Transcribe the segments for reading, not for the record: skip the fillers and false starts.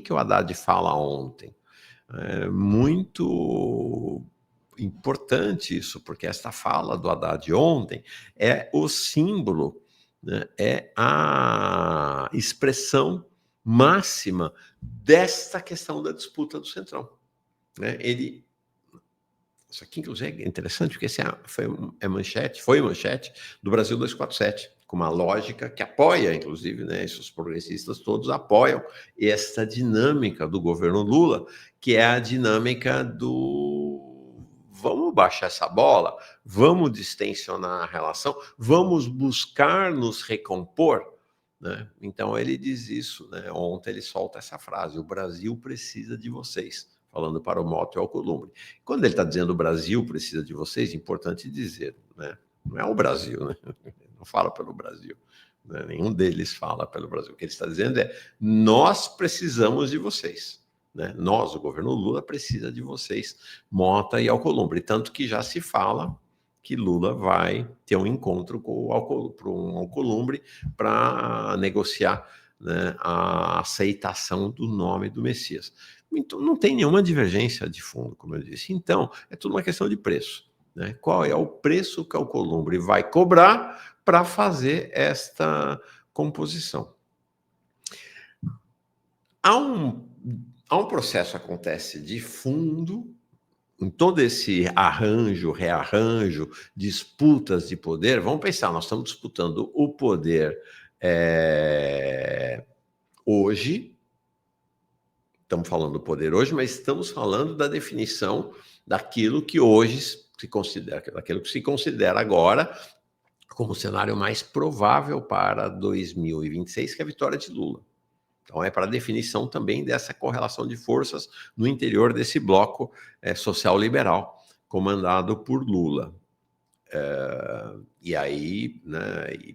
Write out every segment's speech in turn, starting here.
que o Haddad fala ontem? É muito importante isso, porque esta fala do Haddad ontem é o símbolo, né, é a expressão máxima desta questão da disputa do Centrão. Né? Isso aqui, inclusive, é interessante, porque foi manchete do Brasil 247, com uma lógica que apoia, inclusive, né, esses progressistas todos apoiam esta dinâmica do governo Lula, que é a dinâmica do vamos baixar essa bola, vamos distensionar a relação, vamos buscar nos recompor. Né? Então, ele diz isso, né? Ontem ele solta essa frase, o Brasil precisa de vocês, falando para o Mota e Alcolumbre. Quando ele está dizendo o Brasil precisa de vocês, é importante dizer, né? Não é o Brasil, né? Não fala pelo Brasil. Né? Nenhum deles fala pelo Brasil. O que ele está dizendo é, nós precisamos de vocês. Né? Nós, o governo Lula, precisa de vocês, Mota e Alcolumbre. Tanto que já se fala que Lula vai ter um encontro com o Alcolumbre para negociar, né, a aceitação do nome do Messias. Então, não tem nenhuma divergência de fundo, como eu disse. Então, é tudo uma questão de preço. Né? Qual é o preço que o Alcolumbre vai cobrar para fazer esta composição? Há um processo que acontece de fundo em todo esse arranjo, rearranjo, disputas de poder. Vamos pensar, nós estamos disputando o poder hoje, estamos falando do poder hoje, mas estamos falando da definição daquilo que hoje se considera, daquilo que se considera agora como o cenário mais provável para 2026, que é a vitória de Lula. Então, é para a definição também dessa correlação de forças no interior desse bloco social-liberal, comandado por Lula. E aí, né,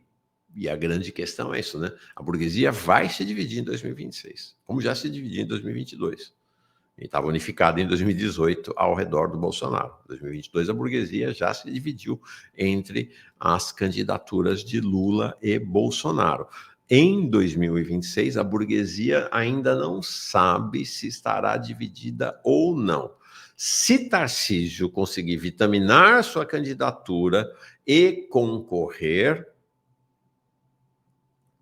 e a grande questão é isso, né? A burguesia vai se dividir em 2026, como já se dividiu em 2022. E estava unificada em 2018 ao redor do Bolsonaro. Em 2022, a burguesia já se dividiu entre as candidaturas de Lula e Bolsonaro. Em 2026, a burguesia ainda não sabe se estará dividida ou não. Se Tarcísio conseguir vitaminar sua candidatura e concorrer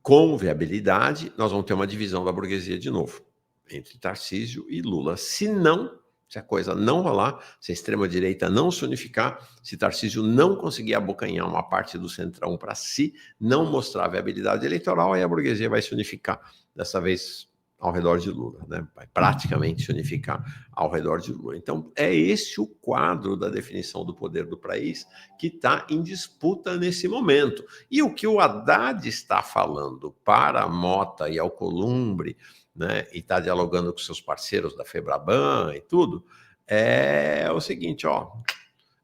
com viabilidade, nós vamos ter uma divisão da burguesia de novo, entre Tarcísio e Lula. Se não, se a coisa não rolar, se a extrema-direita não se unificar, se Tarcísio não conseguir abocanhar uma parte do centrão para si, não mostrar viabilidade eleitoral, aí a burguesia vai se unificar, dessa vez ao redor de Lula, né? Vai praticamente se unificar ao redor de Lula. Então, é esse o quadro da definição do poder do país que está em disputa nesse momento. E o que o Haddad está falando para Mota e Alcolumbre, né, e está dialogando com seus parceiros da Febraban e tudo, é o seguinte, ó,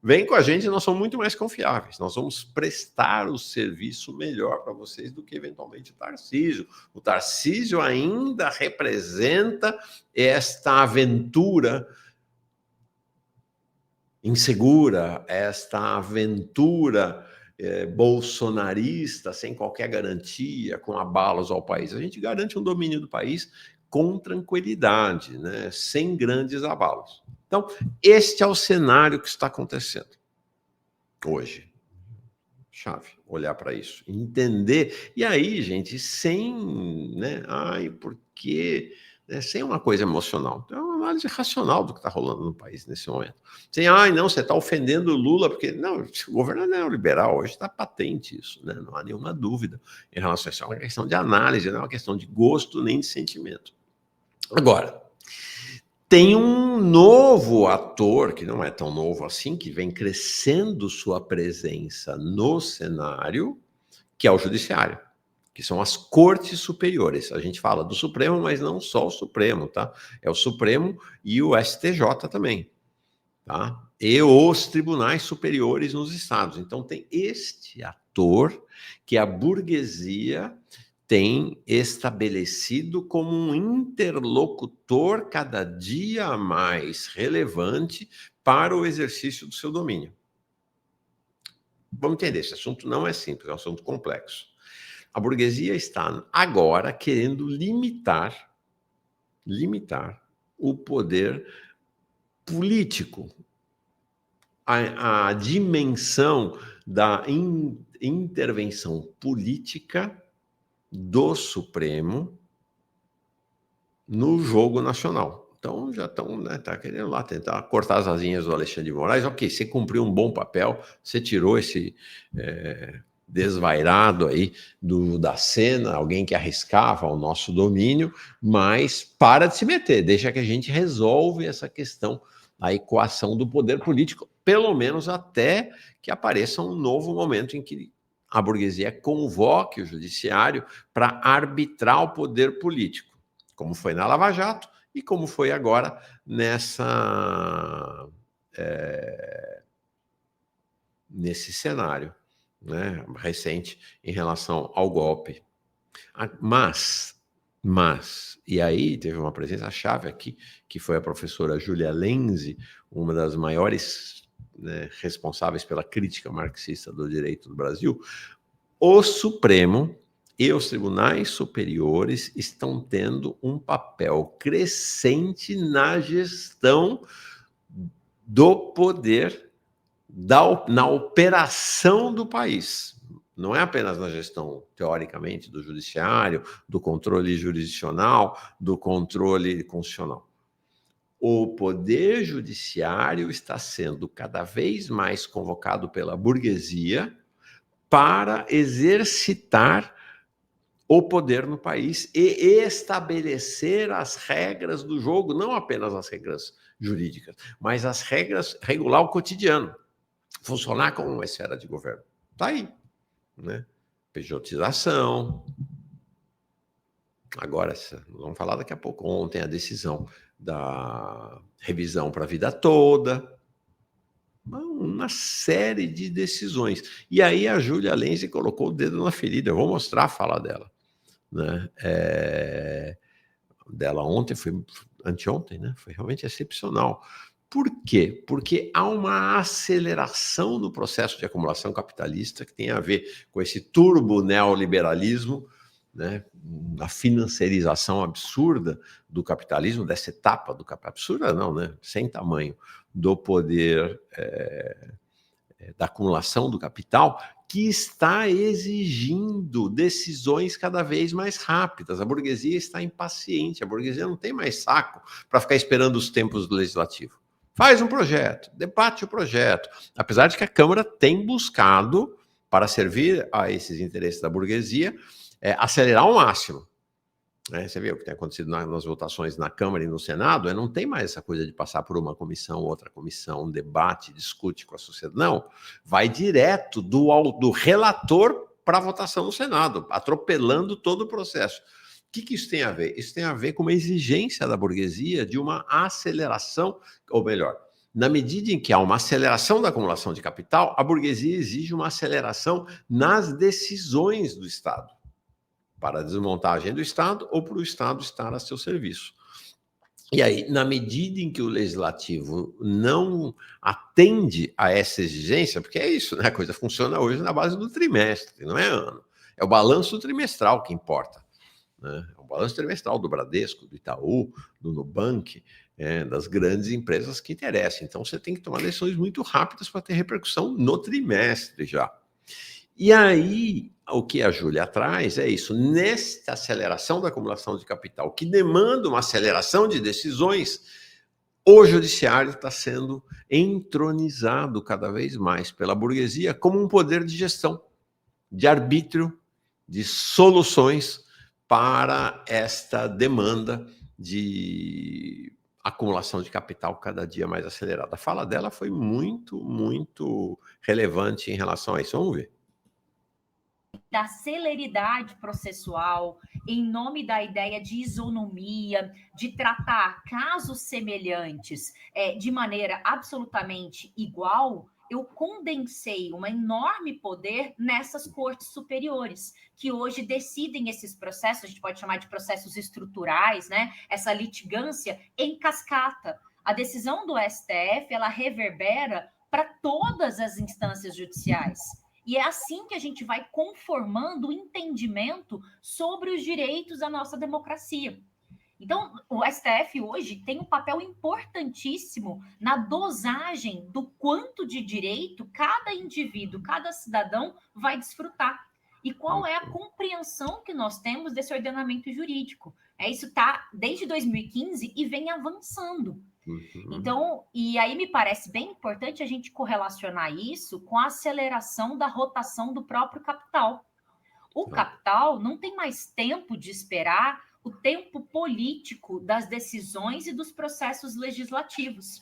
vem com a gente, nós somos muito mais confiáveis, nós vamos prestar o serviço melhor para vocês do que eventualmente o Tarcísio. O Tarcísio ainda representa esta aventura insegura, esta aventura bolsonarista, sem qualquer garantia, com abalos ao país. A gente garante um domínio do país com tranquilidade, né? Sem grandes abalos. Então, este é o cenário que está acontecendo hoje. Chave, olhar para isso, entender. E aí, gente, sem, né? Ai, por quê? Sem uma coisa emocional. É uma análise racional do que está rolando no país nesse momento. Sem, ai, não, você está ofendendo o Lula, porque, não, o governo é neoliberal, hoje está patente isso, né? Não há nenhuma dúvida em relação a isso. É uma questão de análise, não é uma questão de gosto nem de sentimento. Agora, tem um novo ator, que não é tão novo assim, que vem crescendo sua presença no cenário, que é o judiciário, que são as cortes superiores. A gente fala do Supremo, mas não só o Supremo, tá? É o Supremo e o STJ também, tá? E os tribunais superiores nos estados. Então tem este ator que a burguesia tem estabelecido como um interlocutor cada dia mais relevante para o exercício do seu domínio. Vamos entender, esse assunto não é simples, é um assunto complexo. A burguesia está agora querendo limitar limitar o poder político, a dimensão da intervenção política do Supremo no jogo nacional. Então já estão, né, tá querendo lá tentar cortar as asinhas do Alexandre de Moraes. Ok, você cumpriu um bom papel, você tirou esse desvairado aí da cena, alguém que arriscava o nosso domínio, mas para de se meter, deixa que a gente resolve essa questão, a equação do poder político, pelo menos até que apareça um novo momento em que a burguesia convoque o judiciário para arbitrar o poder político, como foi na Lava Jato e como foi agora nesse cenário, né, recente em relação ao golpe. Mas, e aí teve uma presença-chave aqui, que foi a professora Júlia Lenzi, uma das maiores, né, responsáveis pela crítica marxista do direito do Brasil. O Supremo e os tribunais superiores estão tendo um papel crescente na gestão do poder, na operação do país. Não é apenas na gestão, teoricamente, do judiciário, do controle jurisdicional, do controle constitucional. O poder judiciário está sendo cada vez mais convocado pela burguesia para exercitar o poder no país e estabelecer as regras do jogo, não apenas as regras jurídicas, mas as regras, regular o cotidiano, funcionar como uma esfera de governo. Está aí, né? Pejotização. Agora, vamos falar daqui a pouco. Ontem a decisão da revisão para a vida toda. Uma série de decisões. E aí a Júlia Lenzi colocou o dedo na ferida. Eu vou mostrar a fala dela. Né? Dela ontem, foi anteontem, né? Foi realmente excepcional. Por quê? Porque há uma aceleração no processo de acumulação capitalista que tem a ver com esse turbo neoliberalismo, né? A financiarização absurda do capitalismo, dessa etapa do capitalismo, absurda não, né? Sem tamanho, do poder da acumulação do capital, que está exigindo decisões cada vez mais rápidas. A burguesia está impaciente, a burguesia não tem mais saco para ficar esperando os tempos do legislativo. Faz um projeto, debate o projeto, apesar de que a Câmara tem buscado, para servir a esses interesses da burguesia, acelerar ao máximo. Você vê o que tem acontecido nas votações na Câmara e no Senado, não tem mais essa coisa de passar por uma comissão, outra comissão, um debate, discute com a sociedade. Não, vai direto do relator para a votação no Senado, atropelando todo o processo. O que isso tem a ver? Isso tem a ver com uma exigência da burguesia de uma aceleração, ou melhor, na medida em que há uma aceleração da acumulação de capital, a burguesia exige uma aceleração nas decisões do Estado, para a desmontagem do Estado ou para o Estado estar a seu serviço. E aí, na medida em que o legislativo não atende a essa exigência, porque é isso, né? A coisa funciona hoje na base do trimestre, não é ano. É o balanço trimestral que importa. Né? É o balanço trimestral do Bradesco, do Itaú, do Nubank, das grandes empresas que interessam. Então, você tem que tomar decisões muito rápidas para ter repercussão no trimestre já. E aí, o que a Júlia traz é isso, nesta aceleração da acumulação de capital, que demanda uma aceleração de decisões, o judiciário está sendo entronizado cada vez mais pela burguesia como um poder de gestão, de arbítrio, de soluções para esta demanda de acumulação de capital cada dia mais acelerada. A fala dela foi muito, muito relevante em relação a isso. Vamos ver. Da celeridade processual, em nome da ideia de isonomia, de tratar casos semelhantes de maneira absolutamente igual, eu condensei um enorme poder nessas cortes superiores, que hoje decidem esses processos, a gente pode chamar de processos estruturais, né? Essa litigância em cascata. A decisão do STF, ela reverbera para todas as instâncias judiciais. E é assim que a gente vai conformando o entendimento sobre os direitos da nossa democracia. Então, o STF hoje tem um papel importantíssimo na dosagem do quanto de direito cada indivíduo, cada cidadão vai desfrutar. E qual é a compreensão que nós temos desse ordenamento jurídico? Isso está desde 2015 e vem avançando. Então, e aí me parece bem importante a gente correlacionar isso com a aceleração da rotação do próprio capital. O capital não tem mais tempo de esperar o tempo político das decisões e dos processos legislativos.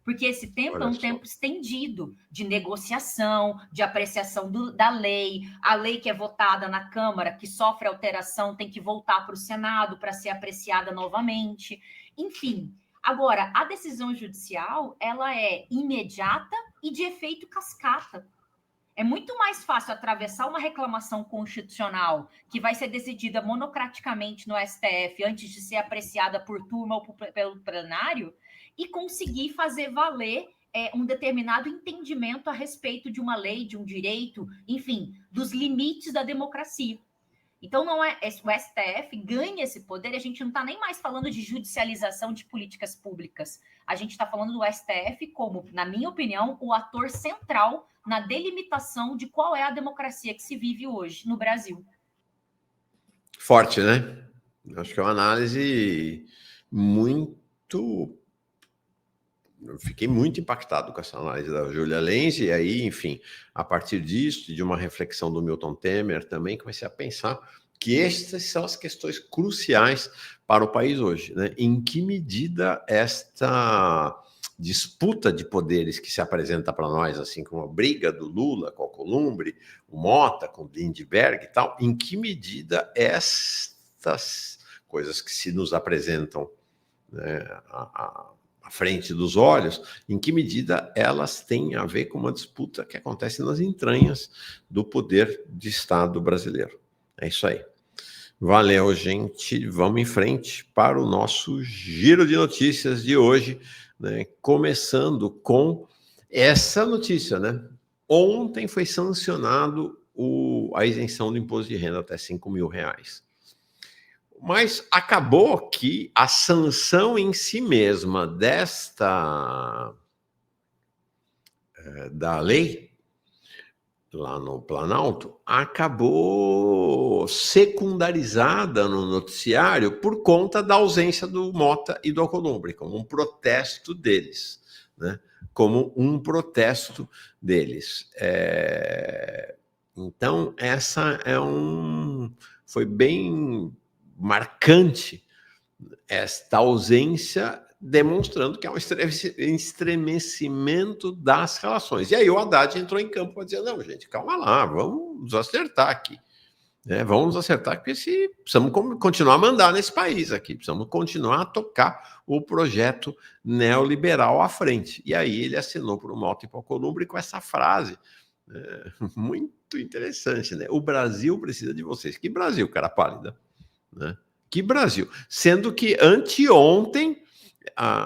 Porque esse tempo é um tempo estendido de negociação, de apreciação da lei. A lei que é votada na Câmara, que sofre alteração, tem que voltar para o Senado para ser apreciada novamente. Enfim, agora, a decisão judicial, ela é imediata e de efeito cascata. É muito mais fácil atravessar uma reclamação constitucional que vai ser decidida monocraticamente no STF antes de ser apreciada por turma ou pelo plenário e conseguir fazer valer um determinado entendimento a respeito de uma lei, de um direito, enfim, dos limites da democracia. Então, não é o STF ganha esse poder, a gente não está nem mais falando de judicialização de políticas públicas. A gente está falando do STF como, na minha opinião, o ator central na delimitação de qual é a democracia que se vive hoje no Brasil. Forte, né? Acho que é uma análise muito... Eu fiquei muito impactado com essa análise da Júlia Lenz, e aí, enfim, a partir disso, e de uma reflexão do Milton Temer também, comecei a pensar que estas são as questões cruciais para o país hoje, né? Em que medida esta disputa de poderes que se apresenta para nós, assim como a briga do Lula com o Alcolumbre, o Mota com o Lindbergh e tal, em que medida estas coisas que se nos apresentam, né, à frente dos olhos, em que medida elas têm a ver com uma disputa que acontece nas entranhas do poder de Estado brasileiro. É isso aí. Valeu, gente. Vamos em frente para o nosso giro de notícias de hoje, né? Começando com essa notícia, né? Ontem foi sancionado a isenção do imposto de renda até R$5 mil. Mas acabou que a sanção em si mesma da lei, lá no Planalto, acabou secundarizada no noticiário por conta da ausência do Mota e do Alcolumbre, como um protesto deles, né? Como um protesto deles. Então, essa foi bem marcante esta ausência, demonstrando que há um estremecimento das relações. E aí o Haddad entrou em campo para dizer, não, gente, calma lá, vamos nos acertar aqui. Né? Vamos nos acertar, porque precisamos continuar a mandar nesse país aqui, precisamos continuar a tocar o projeto neoliberal à frente. E aí ele assinou para o Mota e para o Alcolumbre com essa frase, muito interessante, né? O Brasil precisa de vocês. Que Brasil, cara pálida? Né? Que Brasil. Sendo que anteontem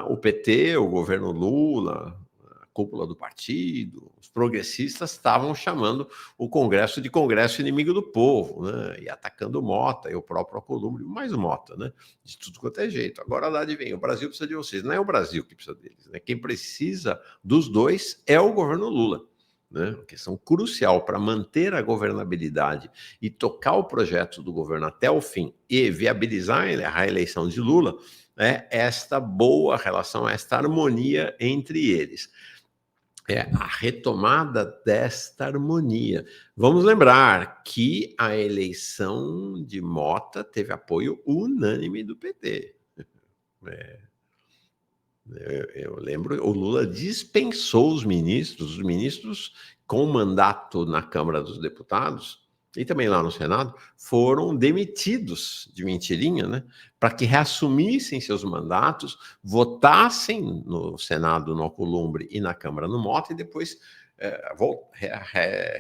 o PT, o governo Lula, a cúpula do partido, os progressistas estavam chamando o Congresso de Congresso inimigo do povo, né? E atacando o Mota e o próprio Alcolumbre, mais o Mota, né? De tudo quanto é jeito. Agora lá vem, o Brasil precisa de vocês. Não é o Brasil que precisa deles, né? Quem precisa dos dois é o governo Lula. Né? Uma questão crucial para manter a governabilidade e tocar o projeto do governo até o fim e viabilizar a reeleição de Lula, esta boa relação, esta harmonia entre eles. A retomada desta harmonia. Vamos lembrar que a eleição de Mota teve apoio unânime do PT. Eu lembro, o Lula dispensou os ministros com mandato na Câmara dos Deputados e também lá no Senado, foram demitidos de mentirinha, né? Para que reassumissem seus mandatos, votassem no Senado no Alcolumbre e na Câmara no Mota e depois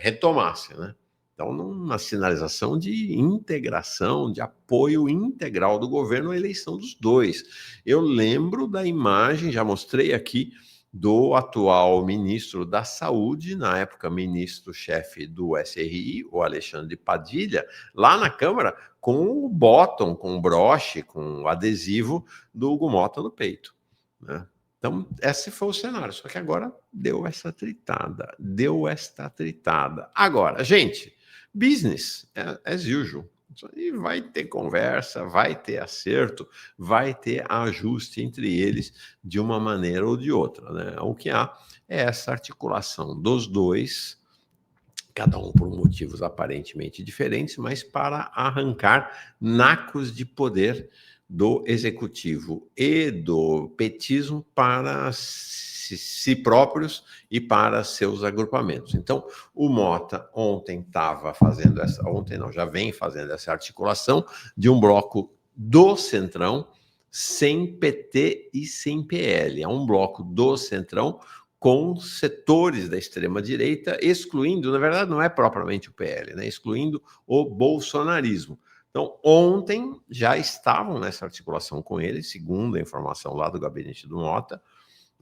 retomassem, né? Então, uma sinalização de integração, de apoio integral do governo à eleição dos dois. Eu lembro da imagem, já mostrei aqui, do atual ministro da Saúde, na época ministro-chefe do SRI, o Alexandre Padilha, lá na Câmara, com o bottom, com o broche, com o adesivo do Hugo Motta no peito, né? Então, esse foi o cenário, só que agora deu esta tritada. Agora, gente, business as usual. E vai ter conversa, vai ter acerto, vai ter ajuste entre eles de uma maneira ou de outra, né? O que há é essa articulação dos dois, cada um por motivos aparentemente diferentes, mas para arrancar nacos de poder do executivo e do petismo para si próprios e para seus agrupamentos. Então, o Motta ontem estava fazendo já vem fazendo essa articulação de um bloco do Centrão sem PT e sem PL. É um bloco do Centrão com setores da extrema-direita, excluindo, na verdade não é propriamente o PL, né? Excluindo o bolsonarismo. Então, ontem já estavam nessa articulação com ele, segundo a informação lá do gabinete do Motta,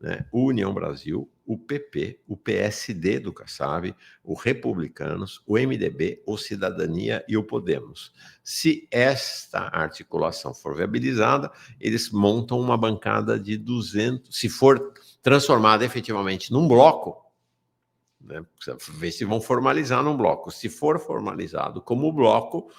né? O União Brasil, o PP, o PSD do Kassab, o Republicanos, o MDB, o Cidadania e o Podemos. Se esta articulação for viabilizada, eles montam uma bancada de 200, se for transformada efetivamente num bloco, né? Precisa ver se vão formalizar num bloco. Se for formalizado como bloco,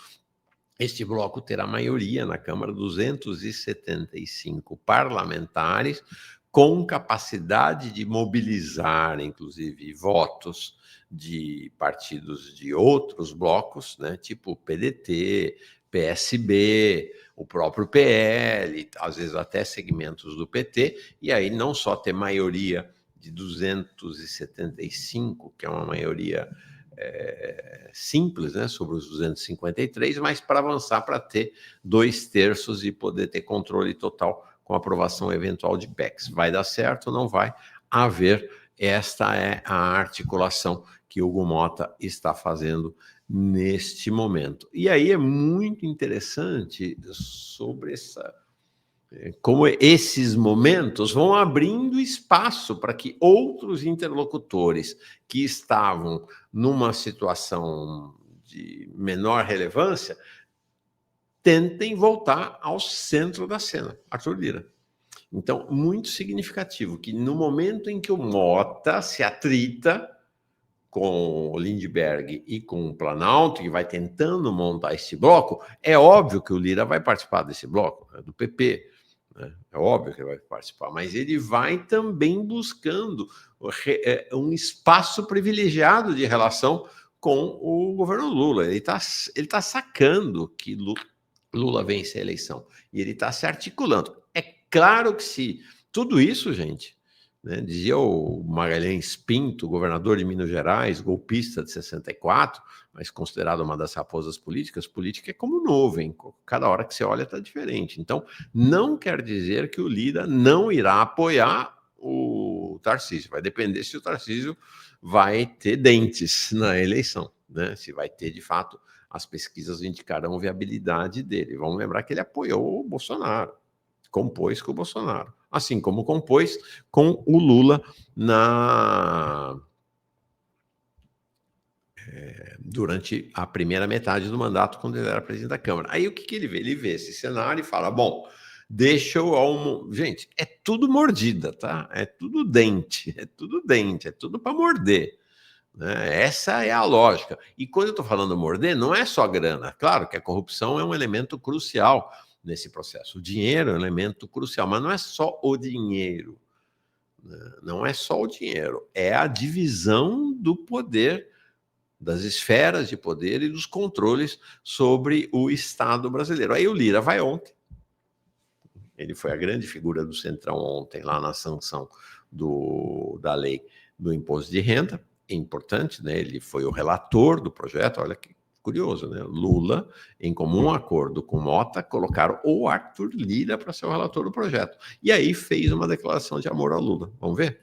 este bloco terá maioria na Câmara, 275 parlamentares, com capacidade de mobilizar, inclusive, votos de partidos de outros blocos, né, tipo PDT, PSB, o próprio PL, às vezes até segmentos do PT, e aí não só ter maioria de 275, que é uma maioria simples, né, sobre os 253, mas para avançar para ter 2/3 e poder ter controle total com aprovação eventual de PECs. Vai dar certo ou não vai? A ver, esta é a articulação que o Hugo Motta está fazendo neste momento. E aí é muito interessante sobre como esses momentos vão abrindo espaço para que outros interlocutores que estavam numa situação de menor relevância tentem voltar ao centro da cena, Arthur Lira. Então, muito significativo que no momento em que o Motta se atrita com o Lindbergh e com o Planalto, e vai tentando montar esse bloco, é óbvio que o Lira vai participar desse bloco, do PP, né? É óbvio que ele vai participar, mas ele vai também buscando um espaço privilegiado de relação com o governo Lula. Ele tá sacando que Lula vence a eleição e ele está se articulando. É claro que se tudo isso, gente, né, dizia o Magalhães Pinto, governador de Minas Gerais, golpista de 64, mas considerado uma das raposas políticas, política é como nuvem, cada hora que você olha está diferente. Então, não quer dizer que o Lira não irá apoiar o Tarcísio, vai depender se o Tarcísio vai ter dentes na eleição, né? Se vai ter, de fato, as pesquisas indicarão a viabilidade dele. Vamos lembrar que ele apoiou o Bolsonaro, compôs com o Bolsonaro, assim como compôs com o Lula durante a primeira metade do mandato, quando ele era presidente da Câmara. Aí o que ele vê? Ele vê esse cenário e fala, bom, deixa eu... Gente, é tudo mordida, tá? É tudo dente, é tudo para morder. Né? Essa é a lógica. E quando eu estou falando morder, não é só grana. Claro que a corrupção é um elemento crucial nesse processo. O dinheiro é um elemento crucial, mas não é só o dinheiro. Né? Não é só o dinheiro. É a divisão do poder, das esferas de poder e dos controles sobre o Estado brasileiro. Aí o Lira vai ontem. Ele foi a grande figura do Centrão ontem, lá na sanção da lei do imposto de renda. É importante, né? Ele foi o relator do projeto. Olha que curioso, né? Lula, em comum acordo com Motta, colocaram o Arthur Lira para ser o relator do projeto. E aí fez uma declaração de amor ao Lula. Vamos ver?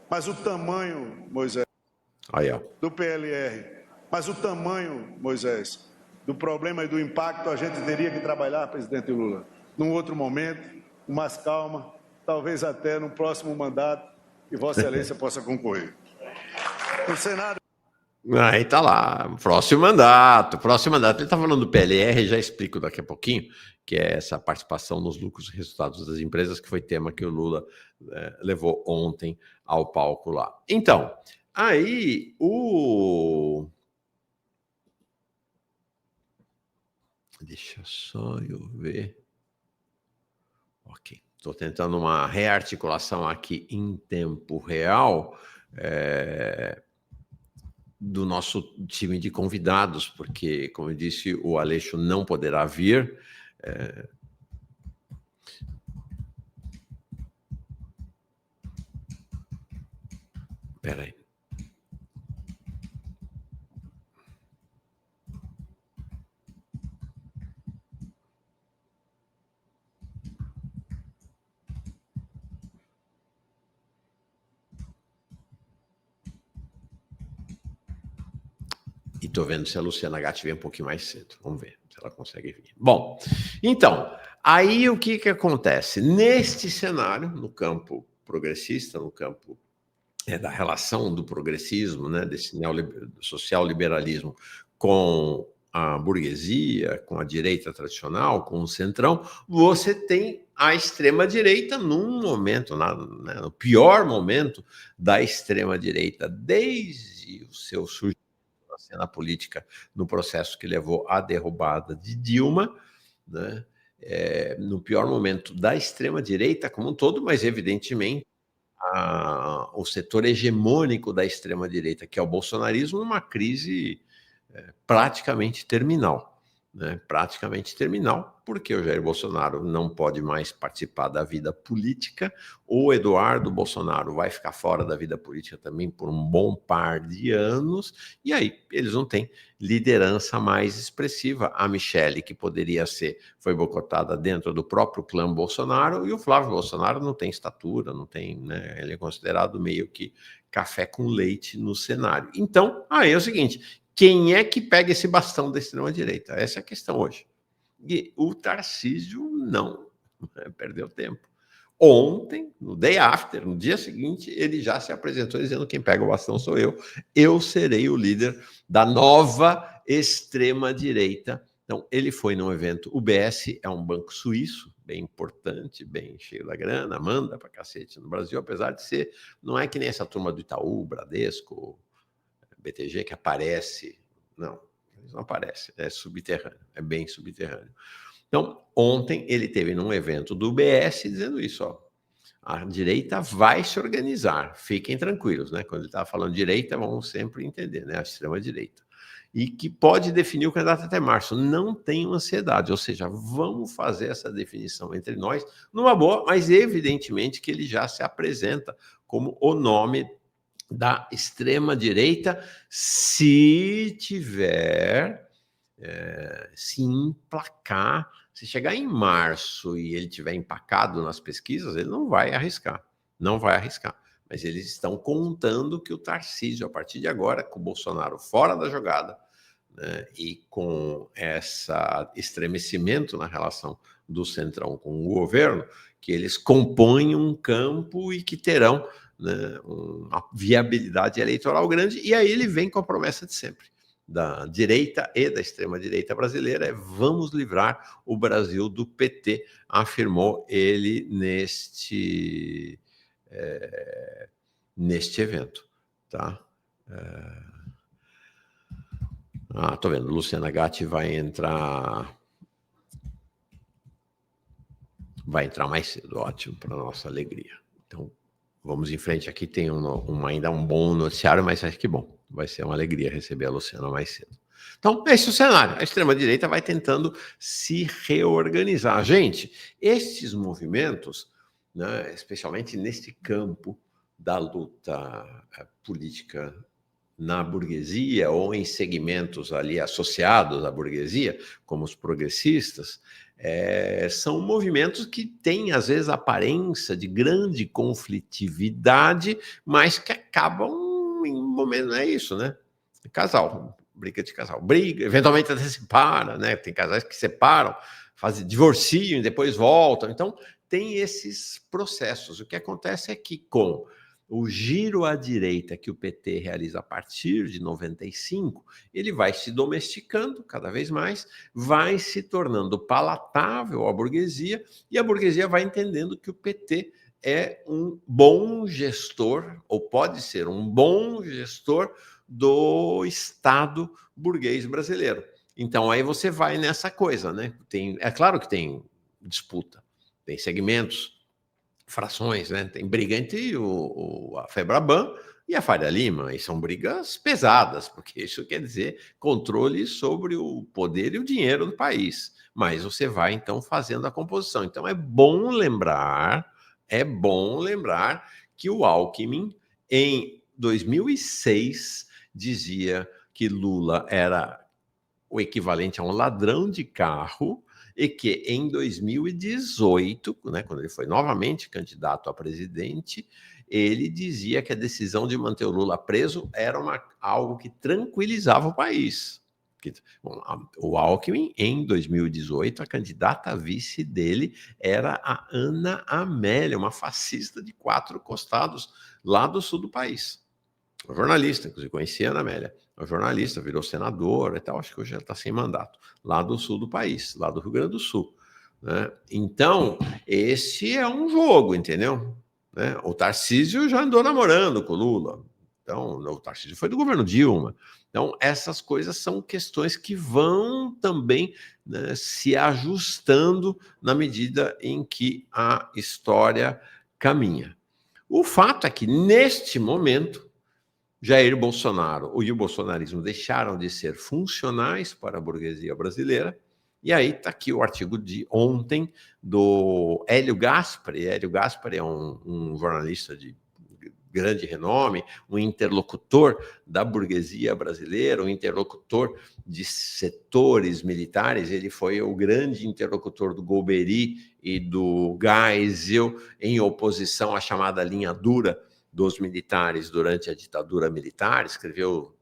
Mas o tamanho, Moisés, aí, ó, do PLR, mas o tamanho, Moisés, do problema e do impacto, a gente teria que trabalhar, presidente Lula, num outro momento, com mais calma, talvez até no próximo mandato, que Vossa Excelência possa concorrer. O Senado... Aí tá lá, próximo mandato. Ele está falando do PLR, já explico daqui a pouquinho, que é essa participação nos lucros e resultados das empresas, que foi tema que o Lula levou ontem ao palco lá. Então, aí Deixa só eu ver. Ok, estou tentando uma rearticulação aqui em tempo real, do nosso time de convidados, porque, como eu disse, o Aleixo não poderá vir. Espera aí. E estou vendo se a Luciana Gatti vem um pouquinho mais cedo. Vamos ver se ela consegue vir. Bom, então, aí o que acontece? Neste cenário, no campo progressista, no campo da relação do progressismo, né, desse social-liberalismo com a burguesia, com a direita tradicional, com o centrão, você tem a extrema-direita num momento, no pior momento da extrema-direita, desde o seu surgimento na cena política, no processo que levou à derrubada de Dilma, né? No pior momento da extrema-direita como um todo, mas evidentemente o setor hegemônico da extrema-direita, que é o bolsonarismo, numa crise praticamente terminal. Praticamente terminal, porque o Jair Bolsonaro não pode mais participar da vida política, o Eduardo Bolsonaro vai ficar fora da vida política também por um bom par de anos, e aí eles não têm liderança mais expressiva. A Michelle, que poderia ser, foi boicotada dentro do próprio clã Bolsonaro, e o Flávio Bolsonaro não tem estatura, não tem, né, ele é considerado meio que café com leite no cenário. Então, aí é o seguinte: quem é que pega esse bastão da extrema-direita? Essa é a questão hoje. E o Tarcísio não perdeu tempo. Ontem, no day after, no dia seguinte, ele já se apresentou dizendo: quem pega o bastão sou eu serei o líder da nova extrema-direita. Então, ele foi num evento, o BS é um banco suíço, bem importante, bem cheio da grana, manda pra cacete no Brasil, apesar de ser, não é que nem essa turma do Itaú, Bradesco, BTG, que aparece. Não, eles não aparecem, é subterrâneo, é bem subterrâneo. Então, ontem ele teve num evento do BS dizendo isso, ó: a direita vai se organizar, fiquem tranquilos, né? Quando ele estava falando direita, vamos sempre entender, né? A extrema-direita. E que pode definir o candidato até março. Não tenham ansiedade, ou seja, vamos fazer essa definição entre nós numa boa, mas evidentemente que ele já se apresenta como o nome da extrema-direita, se tiver, se emplacar, se chegar em março e ele tiver empacado nas pesquisas, ele não vai arriscar, mas eles estão contando que o Tarcísio, a partir de agora, com o Bolsonaro fora da jogada, né, e com esse estremecimento na relação do Centrão com o governo, que eles compõem um campo e que terão, né, uma viabilidade eleitoral grande. E aí ele vem com a promessa de sempre, da direita e da extrema-direita brasileira: vamos livrar o Brasil do PT, afirmou ele neste evento, tá? Tô vendo, Luciana Gatti vai entrar mais cedo, ótimo, para nossa alegria. Então, vamos em frente aqui, tem ainda um bom noticiário, mas acho que bom, vai ser uma alegria receber a Luciana mais cedo. Então, esse é o cenário. A extrema-direita vai tentando se reorganizar. Gente, estes movimentos, né, especialmente neste campo da luta política na burguesia ou em segmentos ali associados à burguesia, como os progressistas, são movimentos que têm, às vezes, aparência de grande conflitividade, mas que acabam em um momento, não é isso, né? Casal, briga de casal, eventualmente até separa, né? Tem casais que separam, divorciam e depois voltam. Então, tem esses processos. O que acontece é que com o giro à direita que o PT realiza a partir de 95, ele vai se domesticando cada vez mais, vai se tornando palatável à burguesia, e a burguesia vai entendendo que o PT é um bom gestor, ou pode ser um bom gestor do Estado burguês brasileiro. Então, aí você vai nessa coisa, né? É claro que tem disputa, tem segmentos, frações, né? Tem briga entre a Febraban e a Faria Lima, e são brigas pesadas, porque isso quer dizer controle sobre o poder e o dinheiro do país. Mas você vai, então, fazendo a composição. Então, é bom lembrar que o Alckmin, em 2006, dizia que Lula era o equivalente a um ladrão de carro, e que em 2018, né, quando ele foi novamente candidato a presidente, ele dizia que a decisão de manter o Lula preso era algo que tranquilizava o país. O Alckmin, em 2018, a candidata a vice dele era a Ana Amélia, uma fascista de 4 costados lá do sul do país. Uma jornalista, inclusive conhecia a Ana Amélia. Uma jornalista, virou senadora e tal, acho que hoje ela está sem mandato, lá do sul do país, lá do Rio Grande do Sul. Né? Então, esse é um jogo, entendeu? Né? O Tarcísio já andou namorando com o Lula. Então, o Tarcísio foi do governo Dilma. Então, essas coisas são questões que vão também, né, se ajustando na medida em que a história caminha. O fato é que, neste momento, Jair Bolsonaro e o bolsonarismo deixaram de ser funcionais para a burguesia brasileira. E aí está aqui o artigo de ontem do Hélio Gaspari. Hélio Gaspari é um jornalista de grande renome, um interlocutor da burguesia brasileira, um interlocutor de setores militares. Ele foi o grande interlocutor do Golbery e do Geisel em oposição à chamada linha dura dos militares durante a ditadura militar. Escreveu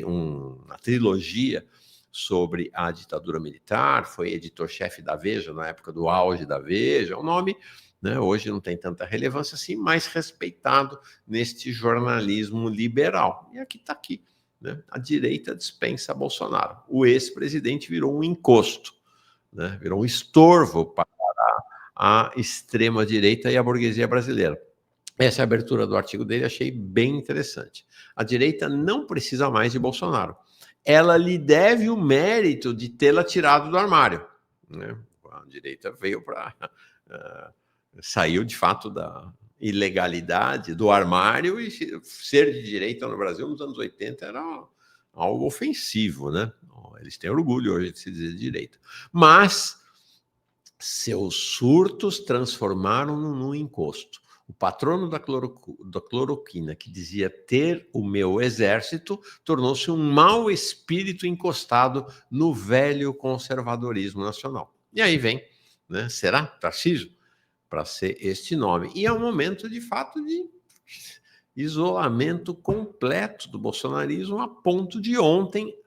uma trilogia sobre a ditadura militar, foi editor-chefe da Veja na época do auge da Veja, um nome, né, hoje não tem tanta relevância assim, mas respeitado neste jornalismo liberal. E aqui está aqui, né, a direita dispensa Bolsonaro. O ex-presidente virou um encosto, né, virou um estorvo para a extrema-direita e a burguesia brasileira. Essa abertura do artigo dele achei bem interessante. A direita não precisa mais de Bolsonaro. Ela lhe deve o mérito de tê-la tirado do armário. Né? A direita veio para... saiu, de fato, da ilegalidade, do armário, e ser de direita no Brasil nos anos 80 era algo ofensivo, né? Eles têm orgulho hoje de se dizer de direita. Mas seus surtos transformaram-no num encosto. O patrono da cloroquina, que dizia ter o meu exército, tornou-se um mau espírito encostado no velho conservadorismo nacional. E aí vem, né, será Tarcísio? Para ser este nome. E é um momento, de fato, de isolamento completo do bolsonarismo, a ponto de ontem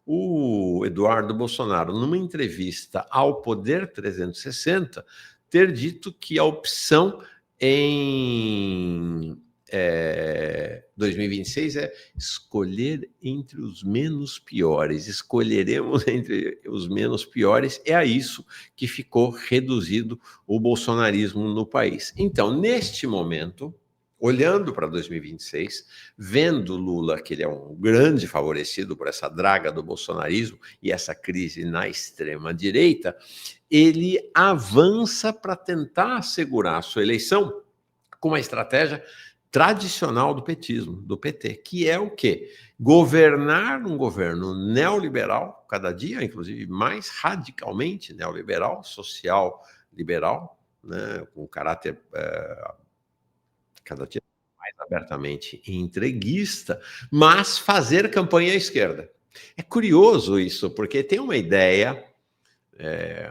o Eduardo Bolsonaro, numa entrevista ao Poder 360, ter dito que a opção em 2026 é escolher entre os menos piores. Escolheremos entre os menos piores. É a isso que ficou reduzido o bolsonarismo no país. Então, neste momento, olhando para 2026, vendo Lula, que ele é um grande favorecido por essa draga do bolsonarismo e essa crise na extrema-direita, ele avança para tentar assegurar a sua eleição com uma estratégia tradicional do petismo, do PT, que é o quê? Governar um governo neoliberal, cada dia, inclusive, mais radicalmente neoliberal, social-liberal, né, com caráter cada dia mais abertamente entreguista, mas fazer campanha à esquerda. É curioso isso, porque tem uma ideia,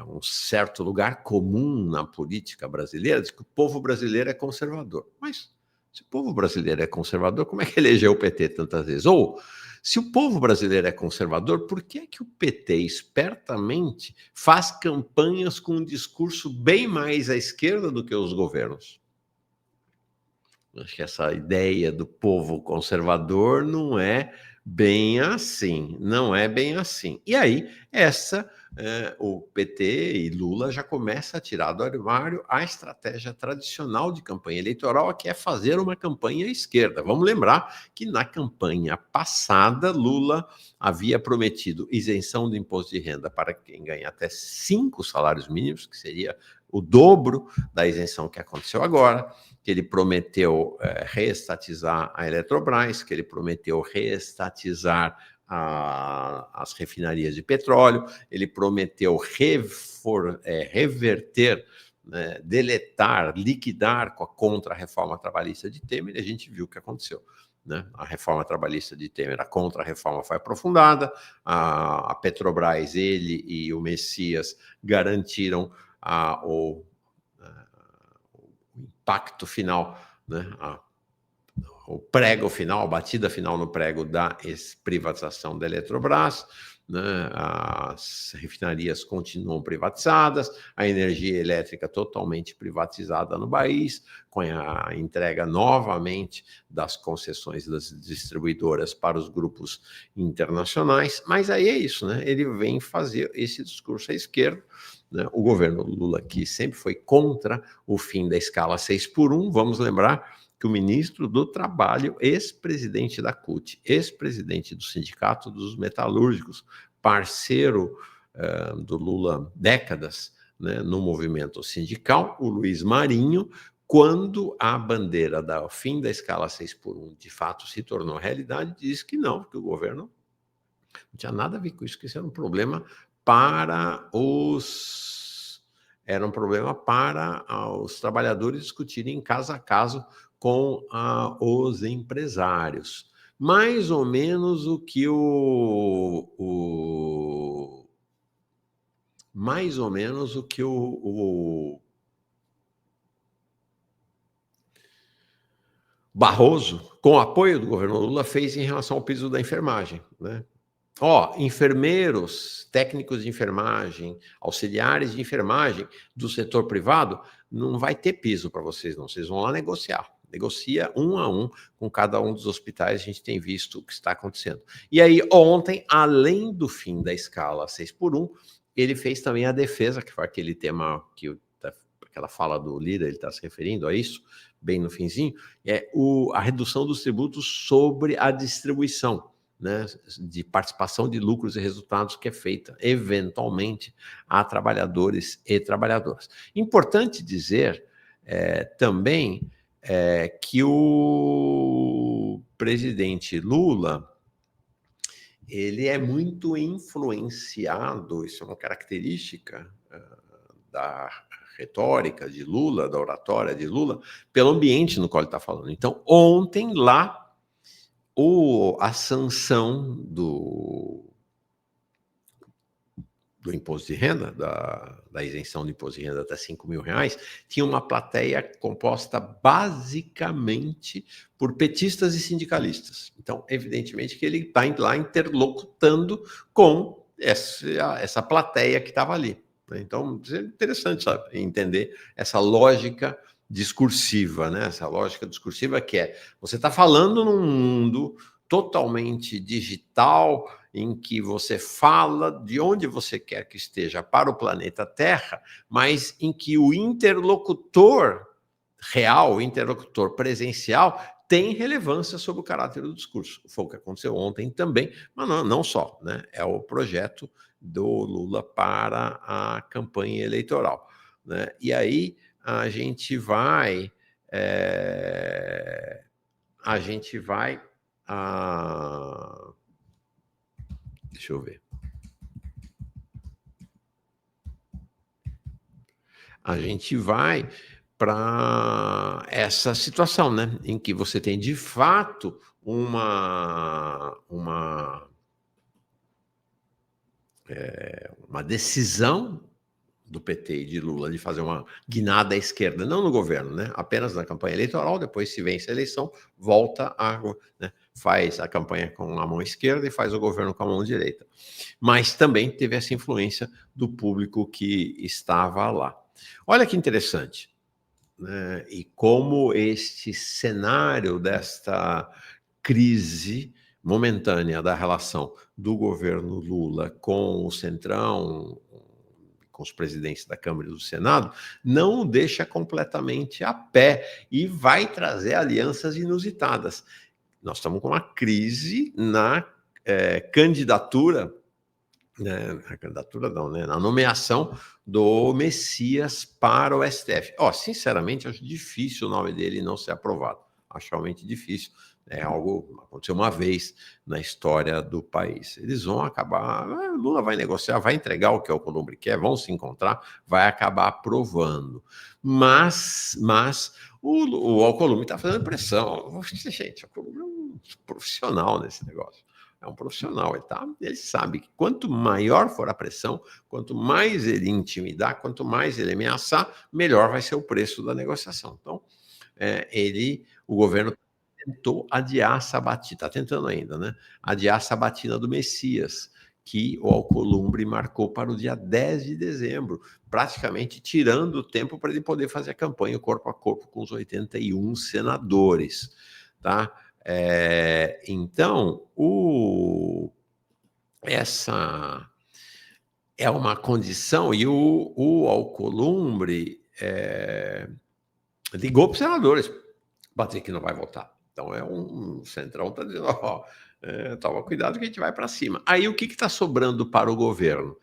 um certo lugar comum na política brasileira, de que o povo brasileiro é conservador. Mas se o povo brasileiro é conservador, como é que elegeu o PT tantas vezes? Ou, Se o povo brasileiro é conservador, por que é que o PT espertamente faz campanhas com um discurso bem mais à esquerda do que os governos? Acho que essa ideia do povo conservador não é bem assim, não é bem assim. E aí, o PT e Lula já começa a tirar do armário a estratégia tradicional de campanha eleitoral, que é fazer uma campanha à esquerda. Vamos lembrar que na campanha passada, Lula havia prometido isenção do imposto de renda para quem ganha até 5 salários mínimos, que seria o dobro da isenção que aconteceu agora, que ele prometeu reestatizar a Eletrobras, que ele prometeu reestatizar as refinarias de petróleo, ele prometeu reverter, né, deletar, liquidar com a contra-reforma trabalhista de Temer, e a gente viu o que aconteceu. Né? A reforma trabalhista de Temer, a contra-reforma foi aprofundada, a Petrobras, ele e o Messias garantiram o impacto final, né? O prego final, a batida final no prego da privatização da Eletrobras, né? As refinarias continuam privatizadas, a energia elétrica totalmente privatizada no país, com a entrega novamente das concessões das distribuidoras para os grupos internacionais, mas aí é isso, né? Ele vem fazer esse discurso à esquerda, né? O governo Lula, que sempre foi contra o fim da escala 6x1, vamos lembrar que o ministro do Trabalho, ex-presidente da CUT, ex-presidente do Sindicato dos Metalúrgicos, parceiro do Lula décadas, né, no movimento sindical, o Luiz Marinho, quando a bandeira do fim da escala 6x1 de fato se tornou realidade, disse que não, que o governo não tinha nada a ver com isso, que isso era um problema para os trabalhadores discutirem caso a caso com os empresários. Mais ou menos o que o Barroso, com o apoio do governo Lula, fez em relação ao piso da enfermagem, né? Enfermeiros, técnicos de enfermagem, auxiliares de enfermagem do setor privado, não vai ter piso para vocês, não. Vocês vão lá negociar. Negocia um a um com cada um dos hospitais, a gente tem visto o que está acontecendo. E aí, ontem, além do fim da escala 6x1, ele fez também a defesa, que foi aquele tema aquela fala do Lira, ele está se referindo a isso, bem no finzinho, a redução dos tributos sobre a distribuição, né, de participação de lucros e resultados que é feita, eventualmente, a trabalhadores e trabalhadoras. Importante dizer também que o presidente Lula, ele é muito influenciado, isso é uma característica da retórica de Lula, da oratória de Lula, pelo ambiente no qual ele está falando. Então, ontem, lá, a sanção do imposto de renda, da isenção do imposto de renda até R$5.000, tinha uma plateia composta basicamente por petistas e sindicalistas. Então, evidentemente que ele está lá interlocutando com essa plateia que estava ali. Então, é interessante, sabe, entender essa lógica discursiva, né? Essa lógica discursiva que você está falando num mundo totalmente digital, em que você fala de onde você quer que esteja para o planeta Terra, mas em que o interlocutor real, o interlocutor presencial, tem relevância sobre o caráter do discurso. Foi o que aconteceu ontem também, mas não só, né? É o projeto do Lula para a campanha eleitoral, né? E aí a gente vai deixa eu ver. A gente vai para essa situação, né, em que você tem de fato uma decisão do PT e de Lula de fazer uma guinada à esquerda, não no governo, né? Apenas na campanha eleitoral, depois se vence a eleição, volta a, né? Faz a campanha com a mão esquerda e faz o governo com a mão direita. Mas também teve essa influência do público que estava lá. Olha que interessante, né? E como este cenário desta crise momentânea da relação do governo Lula com o Centrão, com os presidentes da Câmara e do Senado, não o deixa completamente a pé e vai trazer alianças inusitadas. Nós estamos com uma crise na candidatura, né, na candidatura não, né, na nomeação do Messias para o STF. Sinceramente, acho difícil o nome dele não ser aprovado. Acho realmente difícil. É algo que aconteceu uma vez na história do país. Eles vão acabar... Lula vai negociar, vai entregar o que o Alcolumbre quer, vão se encontrar, vai acabar aprovando. Mas o Alcolumbre está fazendo pressão. Gente, o Alcolumbre é um profissional nesse negócio. É um profissional, ele sabe que quanto maior for a pressão, quanto mais ele intimidar, quanto mais ele ameaçar, melhor vai ser o preço da negociação. Então, o governo tentou adiar a sabatina, está tentando ainda, né? Adiar a sabatina do Messias, que o Alcolumbre marcou para o dia 10 de dezembro, praticamente tirando o tempo para ele poder fazer a campanha corpo a corpo com os 81 senadores, tá? Então, essa é uma condição, e o Alcolumbre ligou para os senadores para dizer que não vai votar. Então, o Centrão está dizendo, toma cuidado que a gente vai para cima. Aí, o que está sobrando para o governo?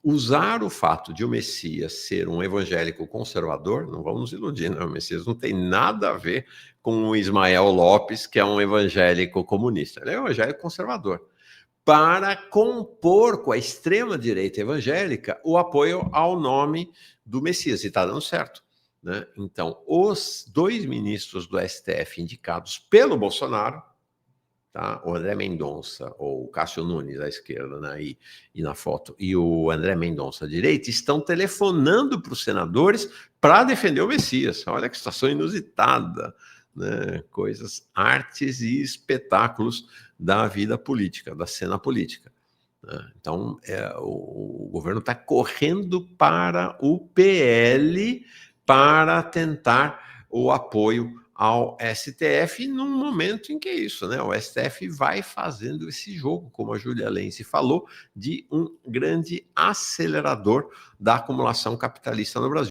Usar o fato de o Messias ser um evangélico conservador, não vamos nos iludir, né? O Messias não tem nada a ver com o Ismael Lopes, que é um evangélico comunista. Ele é um evangélico conservador. Para compor com a extrema-direita evangélica o apoio ao nome do Messias. E está dando certo, né? Então, os 2 ministros do STF indicados pelo Bolsonaro, tá? O André Mendonça, ou o Cássio Nunes à esquerda, né? E na foto, e o André Mendonça à direita, estão telefonando para os senadores para defender o Messias. Olha que situação inusitada, né? Coisas, artes e espetáculos da vida política, da cena política. Né? Então, o governo está correndo para o PL para tentar o apoio ao STF num momento em que é isso, né? O STF vai fazendo esse jogo, como a Júlia Lenci falou, de um grande acelerador da acumulação capitalista no Brasil.